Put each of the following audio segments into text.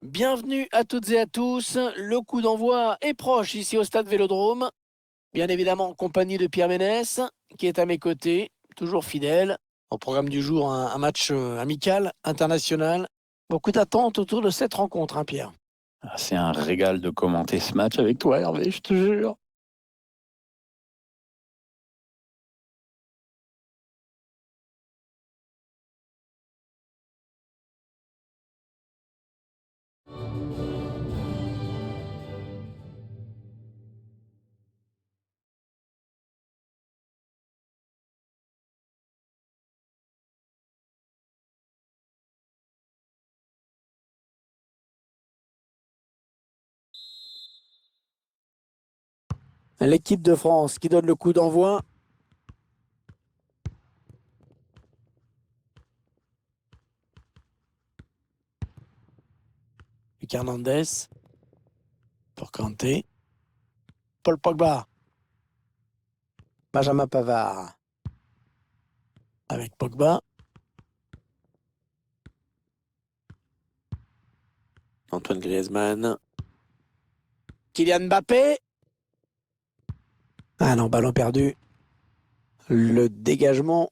Bienvenue à toutes et à tous. Le coup d'envoi est proche ici au stade Vélodrome. Bien évidemment en compagnie de Pierre Ménès, qui est à mes côtés, toujours fidèle. Au programme du jour, un match amical, international. Beaucoup d'attentes autour de cette rencontre, hein, Pierre. C'est un régal de commenter ce match avec toi, Hervé, je te jure. L'équipe de France qui donne le coup d'envoi. Luc Hernandez pour Kanté. Paul Pogba. Benjamin Pavard avec Pogba. Antoine Griezmann. Kylian Mbappé. Ah non, ballon perdu. Le dégagement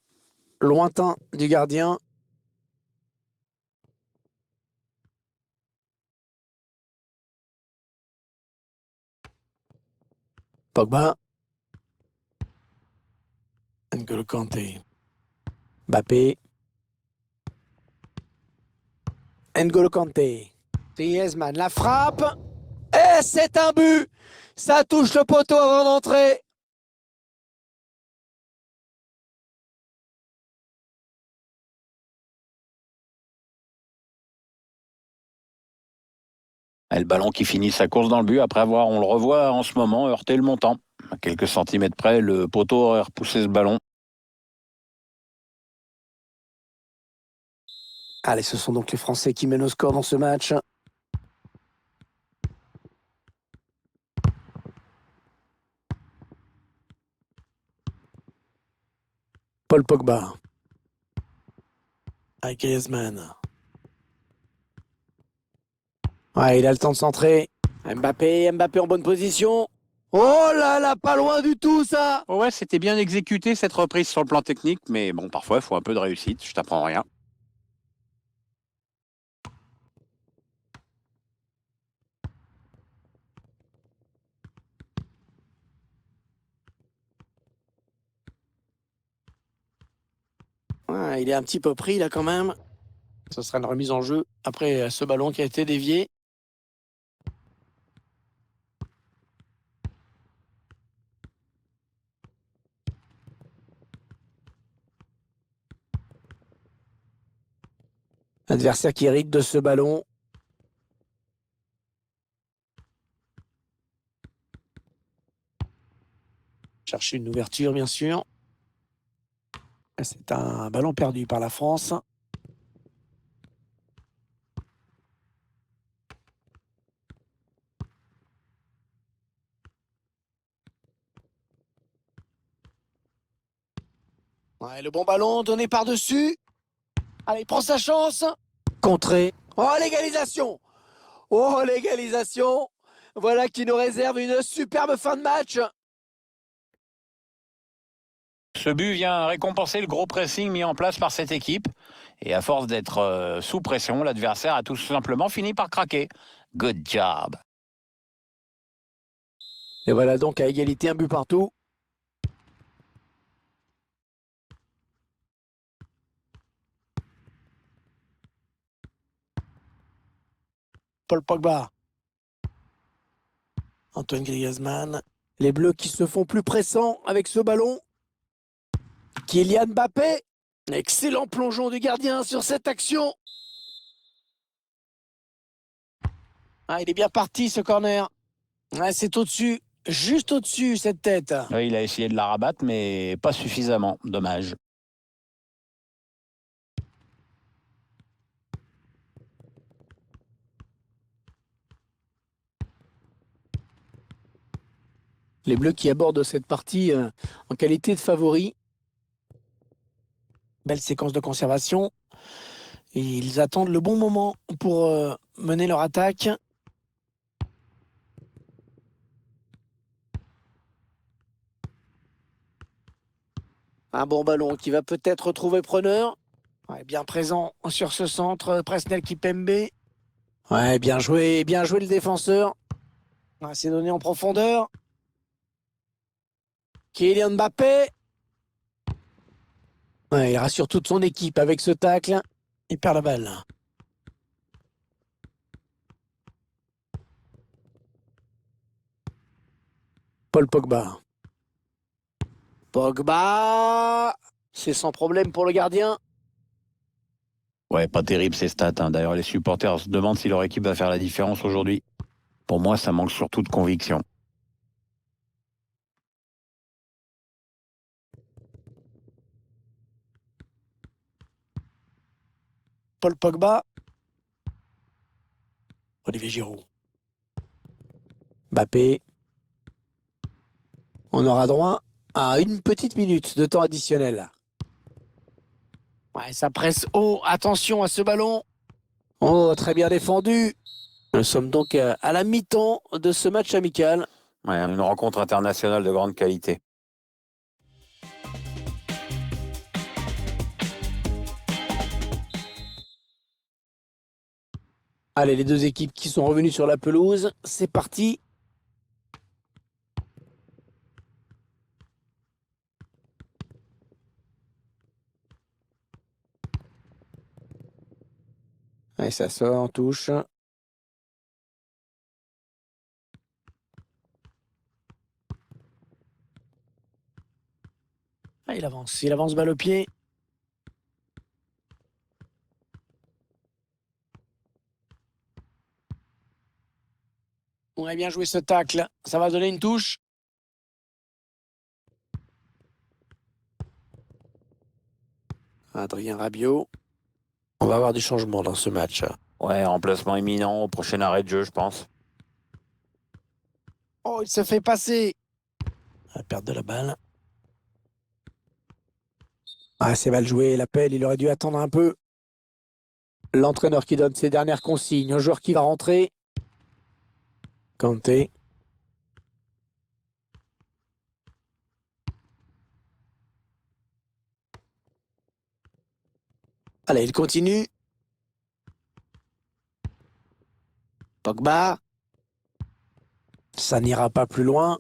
lointain du gardien. Pogba. N'Golo Kanté. Mbappé. N'Golo Kanté. Griezmann, la frappe. Et c'est un but. Ça touche le poteau avant d'entrer. Et le ballon qui finit sa course dans le but après avoir, on le revoit en ce moment, heurté le montant. À quelques centimètres près, le poteau aurait repoussé ce ballon. Allez, ce sont donc les Français qui mènent au score dans ce match. Paul Pogba. Avec Griezmann. Ouais, il a le temps de centrer. Mbappé en bonne position. Oh là là, pas loin du tout ça. Ouais, c'était bien exécuté cette reprise sur le plan technique, mais bon, parfois il faut un peu de réussite, je t'apprends rien. Ouais, il est un petit peu pris là quand même. Ce sera une remise en jeu après ce ballon qui a été dévié. L'adversaire qui hérite de ce ballon. Chercher une ouverture, bien sûr. C'est un ballon perdu par la France. Ouais, le bon ballon donné par-dessus. Allez, il prend sa chance. Contré. Oh, l'égalisation. Oh, l'égalisation. Voilà qui nous réserve une superbe fin de match. Ce but vient récompenser le gros pressing mis en place par cette équipe. Et à force d'être sous pression, l'adversaire a tout simplement fini par craquer. Good job. Et voilà donc à égalité, un but partout. Paul Pogba. Antoine Griezmann. Les Bleus qui se font plus pressants avec ce ballon. Kylian Mbappé. Excellent plongeon du gardien sur cette action. Ah, il est bien parti ce corner. Ah, c'est au-dessus, juste au-dessus cette tête. Ouais, il a essayé de la rabattre, mais pas suffisamment. Dommage. Les Bleus qui abordent cette partie en qualité de favoris. Belle séquence de conservation. Ils attendent le bon moment pour mener leur attaque. Un bon ballon qui va peut-être retrouver preneur. Ouais, bien présent sur ce centre, Presnel Kipembe. Ouais, bien joué le défenseur. Ouais, c'est donné en profondeur. Kylian Mbappé. Ouais, il rassure toute son équipe avec ce tacle. Il perd la balle. Paul Pogba. Pogba. C'est sans problème pour le gardien. Ouais, pas terrible ces stats, hein. D'ailleurs, les supporters se demandent si leur équipe va faire la différence aujourd'hui. Pour moi, ça manque surtout de conviction. Paul Pogba. Olivier Giroud. Mbappé. On aura droit à une petite minute de temps additionnel. Ouais, ça presse haut. Attention à ce ballon. Oh, très bien défendu. Nous sommes donc à la mi-temps de ce match amical. Ouais, une rencontre internationale de grande qualité. Allez, les deux équipes qui sont revenues sur la pelouse. C'est parti. Allez, ça sort en touche. Ah, il avance balle au pied. On a bien joué ce tacle. Ça va donner une touche. Adrien Rabiot. On va avoir du changement dans ce match. Ouais, remplacement imminent au prochain arrêt de jeu, je pense. Oh, il se fait passer. La perte de la balle. Ah, c'est mal joué. L'appel, il aurait dû attendre un peu. L'entraîneur qui donne ses dernières consignes au joueur qui va rentrer. Kanté. Allez, il continue. Pogba. Ça n'ira pas plus loin.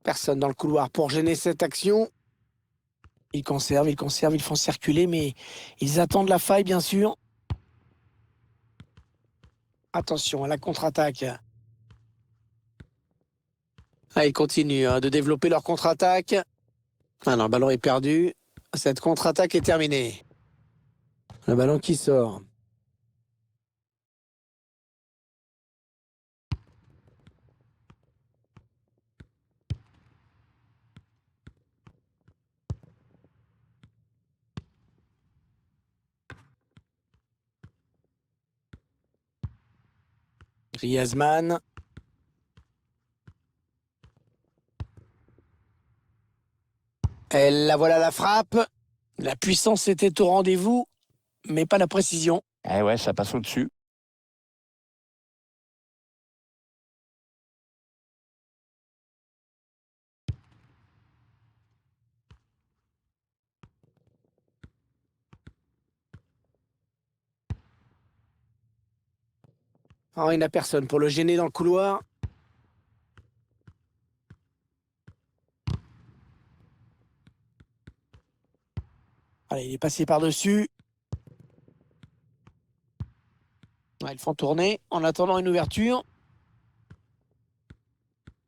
Personne dans le couloir pour gêner cette action. Ils conservent, ils font circuler, mais ils attendent la faille, bien sûr. Attention à la contre-attaque. Ah, ils continuent de développer leur contre-attaque. Ah non, le ballon est perdu. Cette contre-attaque est terminée. Le ballon qui sort. Griezmann. Et la voilà la frappe. La puissance était au rendez-vous, mais pas la précision. Eh ouais, ça passe au-dessus. Oh, il n'a personne pour le gêner dans le couloir. Allez, il est passé par-dessus. Ouais, ils font tourner en attendant une ouverture.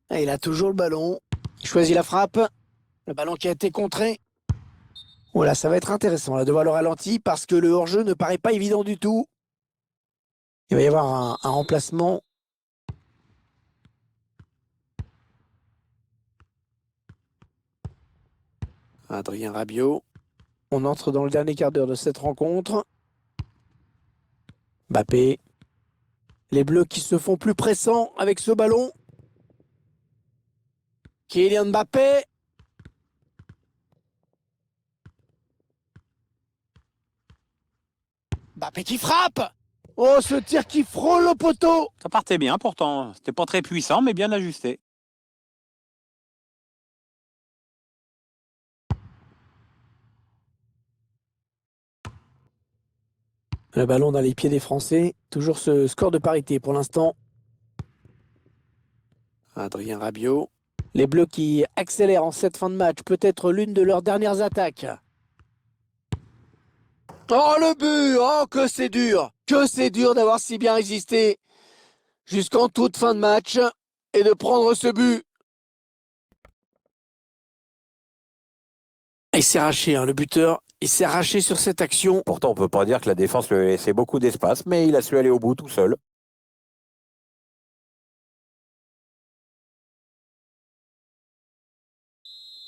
Et il a toujours le ballon. Il choisit la frappe. Le ballon qui a été contré. Voilà, ça va être intéressant là, de voir le ralenti parce que le hors-jeu ne paraît pas évident du tout. Il va y avoir un remplacement. Adrien Rabiot. On entre dans le dernier quart d'heure de cette rencontre. Mbappé. Les Bleus qui se font plus pressants avec ce ballon. Kylian Mbappé. Mbappé qui frappe. Oh, ce tir qui frôle le poteau. Ça partait bien pourtant. C'était pas très puissant, mais bien ajusté. Le ballon dans les pieds des Français. Toujours ce score de parité pour l'instant. Adrien Rabiot. Les Bleus qui accélèrent en cette fin de match. Peut-être l'une de leurs dernières attaques. Oh, le but! Oh, que c'est dur! Que c'est dur d'avoir si bien résisté jusqu'en toute fin de match et de prendre ce but. Il s'est arraché, hein, le buteur. Il s'est arraché sur cette action. Pourtant, on peut pas dire que la défense lui a laissé beaucoup d'espace, mais il a su aller au bout tout seul.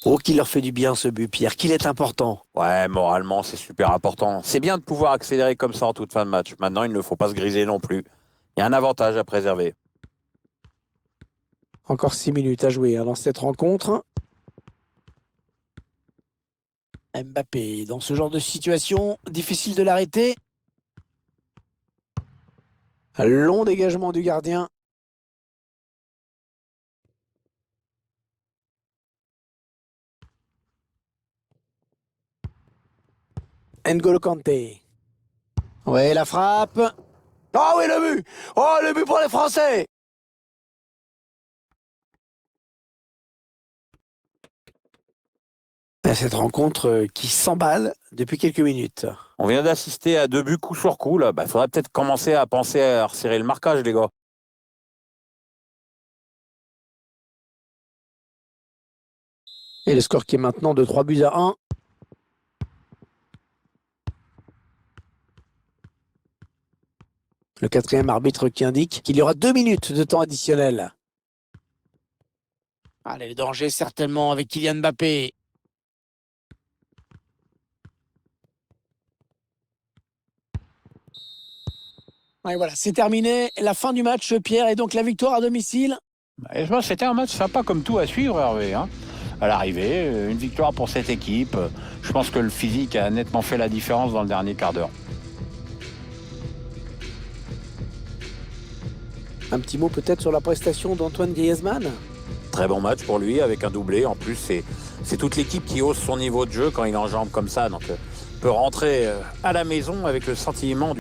Oh, qu'il leur fait du bien ce but, Pierre, qu'il est important. Ouais, moralement, c'est super important. C'est bien de pouvoir accélérer comme ça en toute fin de match. Maintenant, il ne faut pas se griser non plus. Il y a un avantage à préserver. Encore 6 minutes à jouer dans cette rencontre. Mbappé, dans ce genre de situation, difficile de l'arrêter. Long dégagement du gardien. N'Golo Kanté. Ouais, la frappe. Oh oui, le but! Oh, le but pour les Français! Cette rencontre qui s'emballe depuis quelques minutes. On vient d'assister à 2 buts coup sur coup. Là, faudrait peut-être commencer à penser à resserrer le marquage, les gars. Et le score qui est maintenant de 3-1. Le quatrième arbitre qui indique qu'il y aura 2 minutes de temps additionnel. Allez, le danger certainement avec Kylian Mbappé. Et voilà, c'est terminé. La fin du match, Pierre, et donc la victoire à domicile. Et je pense que c'était un match sympa comme tout à suivre, Hervé. Hein. À l'arrivée, une victoire pour cette équipe. Je pense que le physique a nettement fait la différence dans le dernier quart d'heure. Un petit mot peut-être sur la prestation d'Antoine Griezmann. Très bon match pour lui avec un doublé. En plus, c'est toute l'équipe qui hausse son niveau de jeu quand il enjambe comme ça. Donc, peut rentrer à la maison avec le sentiment